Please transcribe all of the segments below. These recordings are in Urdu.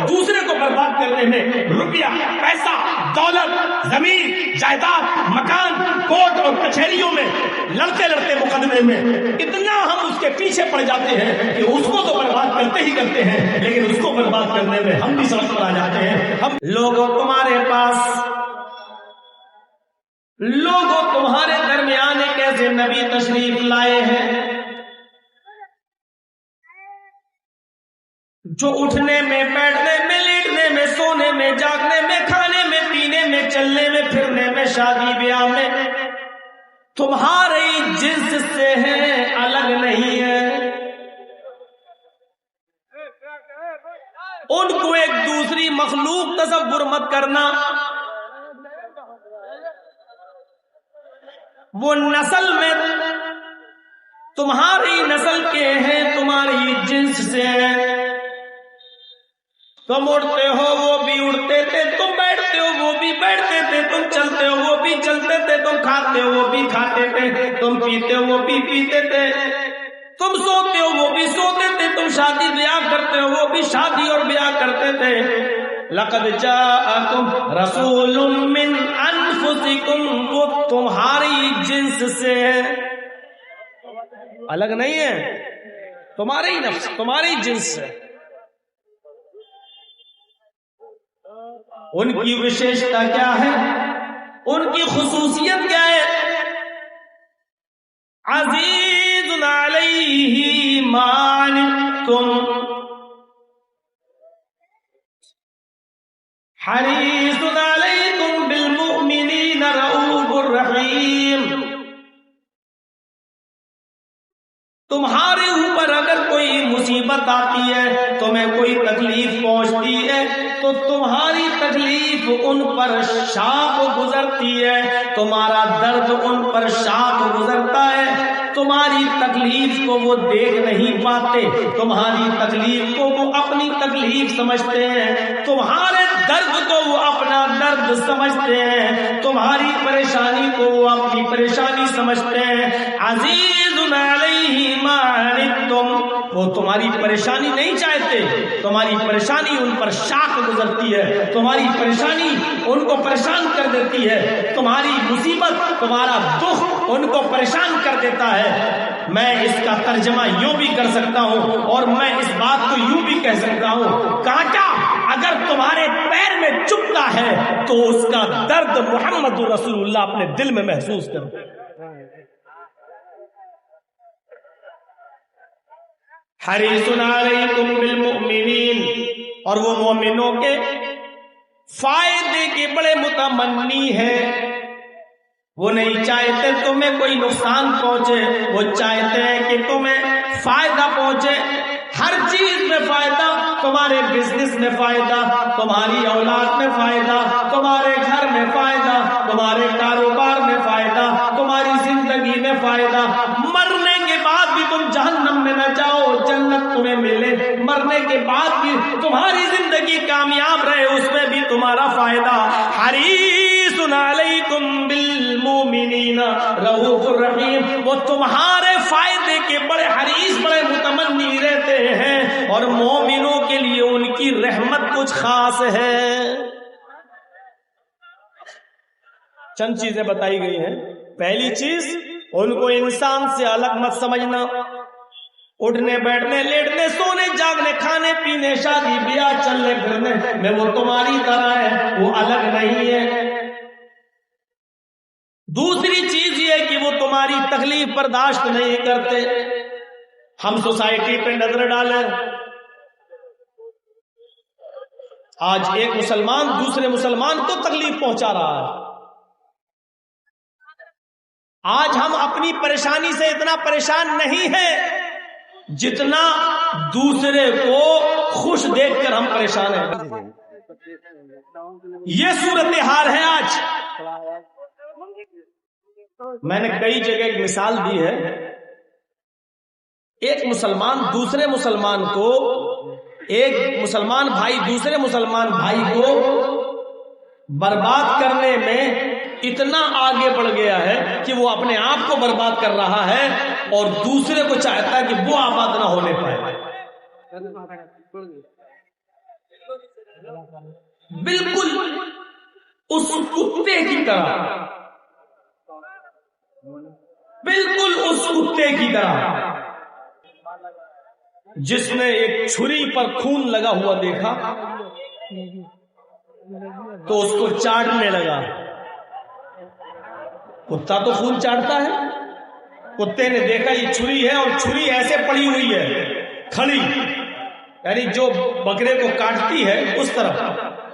دوسرے کو برباد کرنے میں روپیہ پیسہ دولت زمین جائیداد مکان کورٹ اور کچہریوں میں لڑتے لڑتے مقدمے میں اتنا ہم اس کے پیچھے پڑ جاتے ہیں کہ اس کو تو برباد کرتے ہی کرتے ہیں، لیکن اس کو برباد کرنے میں ہم بھی سڑک پر آ جاتے ہیں۔ ہم لوگوں تمہارے درمیان ایک ایسے نبی تشریف لائے ہیں جو اٹھنے میں بیٹھنے میں لیٹنے میں سونے میں جاگنے میں کھانے میں پینے میں چلنے میں پھرنے میں شادی بیاہ میں تمہارے جنس سے ہیں، الگ نہیں ہے۔ ان کو ایک دوسری مخلوق تصور مت کرنا، وہ نسل میں تمہاری نسل کے ہیں، تمہاری جنس سے ہیں۔ تم اڑتے ہو وہ بھی اڑتے تھے، تم بیٹھتے ہو وہ بھی بیٹھتے تھے، تم چلتے ہو وہ بھی چلتے تھے، تم کھاتے ہو وہ بھی کھاتے تھے، تم پیتے ہو وہ بھی پیتے تھے، تم سوتے ہو وہ بھی سوتے تھے، تم شادی بیاہ کرتے ہو وہ بھی شادی اور بیاہ کرتے تھے۔ لقد جاءکم رسول من انفسکم، وہ تمہاری جنس سے الگ نہیں ہے، تمہارے ہی نفس تمہاری جنس ہے۔ ان کی وشیشتا کیا ہے، ان کی خصوصیت کیا ہے؟ عزیز علیہ ما عنتم حریص علیکم بالمؤمنین رؤوف الرحیم۔ تمہارے اوپر اگر کوئی مصیبت آتی ہے، تمہیں کوئی تکلیف پہنچتی ہے، تو تمہاری تکلیف ان پر شاق گزرتی ہے، تمہارا درد ان پر شاق گزرتا ہے۔ تمہاری تکلیف کو وہ دیکھ نہیں پاتے، تمہاری تکلیف کو وہ اپنی تکلیف سمجھتے ہیں، تمہارے درد کو وہ اپنا درد سمجھتے ہیں، تمہاری پریشانی کو وہ اپنی پریشانی سمجھتے ہیں۔ عزیز علیہ ما عنتم، وہ تمہاری پریشانی نہیں چاہتے، تمہاری پریشانی ان پر شاق گزرتی ہے، تمہاری پریشانی ان کو پریشان کر دیتی ہے، تمہاری مصیبت تمہارا دکھ ان کو پریشان کر دیتا ہے۔ میں اس کا ترجمہ یوں بھی کر سکتا ہوں اور میں اس بات کو یوں بھی کہہ سکتا ہوں، کانٹا اگر تمہارے پیر میں چبھتا ہے تو اس کا درد محمد رسول اللہ اپنے دل میں محسوس کرتے ہیں۔ حریص علیکم بالمؤمنین، اور وہ مومنوں کے فائدے کے بڑے متمنی ہیں، وہ نہیں چاہتے تمہیں کوئی نقصان پہنچے، وہ چاہتے ہیں کہ تمہیں فائدہ پہنچے، ہر چیز میں فائدہ، تمہارے بزنس میں فائدہ، تمہاری اولاد میں فائدہ، تمہارے گھر میں فائدہ، تمہارے کاروبار میں فائدہ، تمہاری زندگی میں فائدہ، مرنے کے بعد بھی تم جہنم میں نہ جاؤ، جنت تمہیں ملے، مرنے کے بعد بھی تمہاری زندگی کامیاب رہے، اس میں بھی تمہارا فائدہ۔ حریص علیکم بالمؤمنین رؤوف الرحیم، وہ تمہارے فائدے کے بڑے حریص بڑے متمنی رہتے ہیں، اور مومنوں کے لیے ان کی رحمت کچھ خاص ہے۔ چند چیزیں بتائی گئی ہیں۔ پہلی چیز، ان کو انسان سے الگ مت سمجھنا، اٹھنے بیٹھنے لیٹنے سونے جاگنے کھانے پینے شادی بیاہ چلنے پھرنے میں وہ تمہاری طرح ہے، وہ الگ نہیں ہے۔ دوسری چیز یہ ہے کہ وہ تمہاری تکلیف برداشت نہیں کرتے۔ ہم سوسائٹی پہ نظر ڈالیں، آج ایک مسلمان دوسرے مسلمان کو تکلیف پہنچا رہا ہے۔ آج ہم اپنی پریشانی سے اتنا پریشان نہیں ہیں جتنا دوسرے کو خوش دیکھ کر ہم پریشان ہیں۔ یہ صورتحال ہے آج۔ میں نے کئی جگہ ایک مثال دی ہے، ایک مسلمان دوسرے مسلمان کو، ایک مسلمان بھائی دوسرے مسلمان بھائی کو برباد کرنے میں اتنا آگے بڑھ گیا ہے کہ وہ اپنے آپ کو برباد کر رہا ہے اور دوسرے کو چاہتا ہے کہ وہ آباد نہ ہونے پائے۔ بالکل اس کتے کی طرح، بالکل اس کتے کی طرح جس نے ایک چھری پر خون لگا ہوا دیکھا تو اس کو چاٹنے لگا۔ کتا تو خون چاٹتا ہے، کتے نے دیکھا یہ چھری ہے اور چھری ایسے پڑی ہوئی ہے کھڑی، یعنی جو بکرے کو کاٹتی ہے اس طرف۔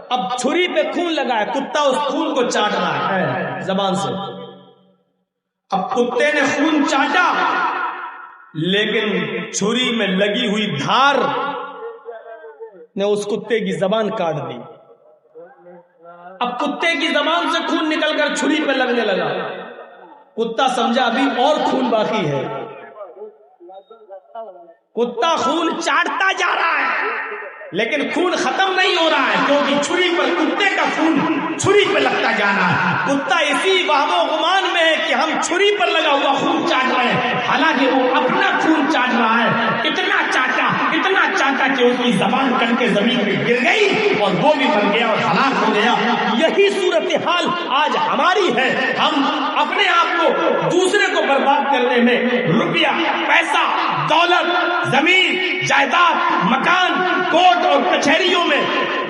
اب چھری پہ خون لگا ہے، کتا اس خون کو چاٹ رہا ہے زبان سے۔ اب کتے نے خون چاٹا لیکن چھری میں لگی ہوئی دھار نے اس کتے کی زبان کاٹ دی۔ اب کتے کی زبان سے خون نکل کر چھری پہ لگنے لگا۔ کتا سمجھا ابھی اور خون باقی ہے، کتا خون چاٹتا جا رہا ہے لیکن خون ختم نہیں ہو رہا ہے، کیونکہ چھری پر کتے کا خون چھری پہ لگتا جا رہا ہے۔ کتا اسی وہم و گمان میں ہے کہ ہم چھری پر لگا ہوا خون چاٹ رہے ہیں، حالانکہ وہ اپنا خون چاٹ رہا ہے۔ اتنا چاٹا کہ اس کی زبان کٹ کے زمین پہ گر گئی اور وہ بھی مر گیا اور ہلاک ہو گیا۔ یہی صورتحال آج ہماری ہے۔ ہم اپنے آپ کو دوسرے کو برباد کرنے میں روپیہ، پیسہ، دولت، زمین، جائیداد، مکان، کورٹ اور کچہریوں میں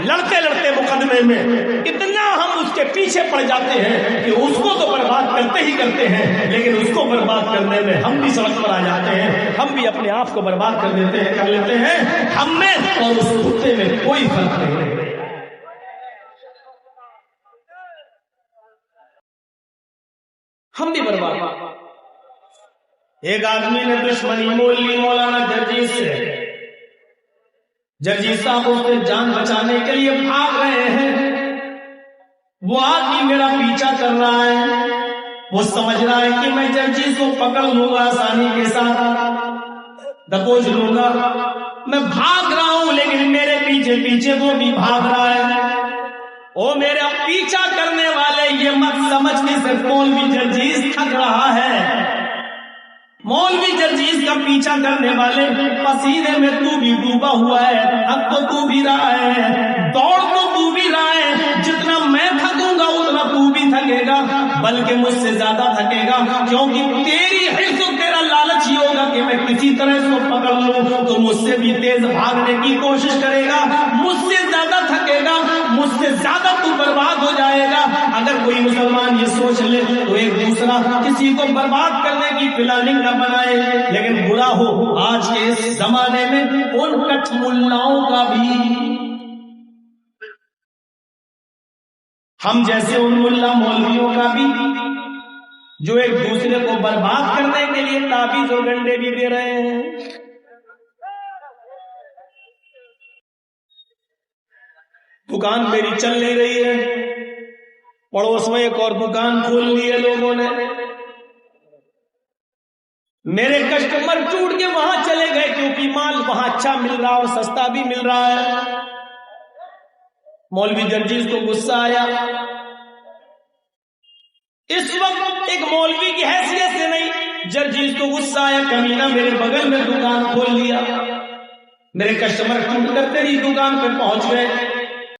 لڑتے مقدمے میں اتنا ہم اس کے پیچھے پڑ جاتے ہیں کہ اس کو تو برباد کرتے ہی کرتے ہیں، لیکن اس کو برباد کرنے میں ہم بھی سڑک پر آ جاتے ہیں، ہم بھی اپنے آپ کو برباد کر لیتے ہیں۔ ہم میں اور اس کتے میں کوئی فرق نہیں، ہم بھی برباد۔ ایک آدمی نے دشمنی مول لی مولانا جرجیت سے۔ جرجیت صاحب اس سے جان بچانے کے لیے بھاگ رہے ہیں۔ وہ آدمی میرا پیچھا کر رہا ہے، وہ سمجھ رہا ہے کہ میں جرجیت کو پکڑ لوں گا، آسانی کے ساتھ دبوچ لوں گا۔ میں بھاگ رہا ہوں لیکن میرے پیچھے پیچھے وہ بھی بھاگ رہا ہے۔ وہ میرا پیچھا کرنے والے یہ مت سمجھ کے صرف مولوی جرجیت تھک رہا ہے، مولوی جرجیت کا پیچھا کرنے والے پسینے میں تو بھی ڈوبا ہوا ہے، اب تو بھی رہا ہے، دوڑ تو بھی رہا ہے۔ جتنا میں تھکوں گا اتنا تو بھی تھکے گا، بلکہ مجھ سے زیادہ تھکے گا، کیونکہ تیری حرص و تیرا لالچ یہ ہوگا کہ میں کسی طرح اس کو پکڑ لوں تو مجھ سے بھی تیز بھاگنے کی کوشش کرے گا، مجھ سے زیادہ تھکے گا، مجھ سے زیادہ تو برباد ہو جائے گا۔ اگر کوئی مسلمان یہ سوچ لے تو ایک دوسرا کسی کو برباد کرنے کی پلاننگ نہ بنائے، لیکن برا ہو آج کے اس زمانے میں ان کٹ ملاؤں کا بھی، ہم جیسے ان ملا مولویوں کا بھی، جو ایک دوسرے کو برباد کرنے کے لیے تعویذ اور گنڈے بھی دے رہے ہیں۔ دکان میری چل نہیں رہی ہے، پڑوس میں ایک اور دکان کھول لی ہے لوگوں نے، میرے کسٹمر ٹوٹ کے وہاں چلے گئے کیونکہ مال وہاں اچھا مل رہا اور سستا بھی مل رہا ہے۔ مولوی جرجیت کو غصہ آیا۔ اس وقت ایک مولوی کی حیثیت سے نہیں، جرجیت کو غصہ آیا، کمینہ میرے بغل میں دکان کھول لیا، میرے کسٹمر ٹوٹ کر تیری دکان پہ پہنچ گئے،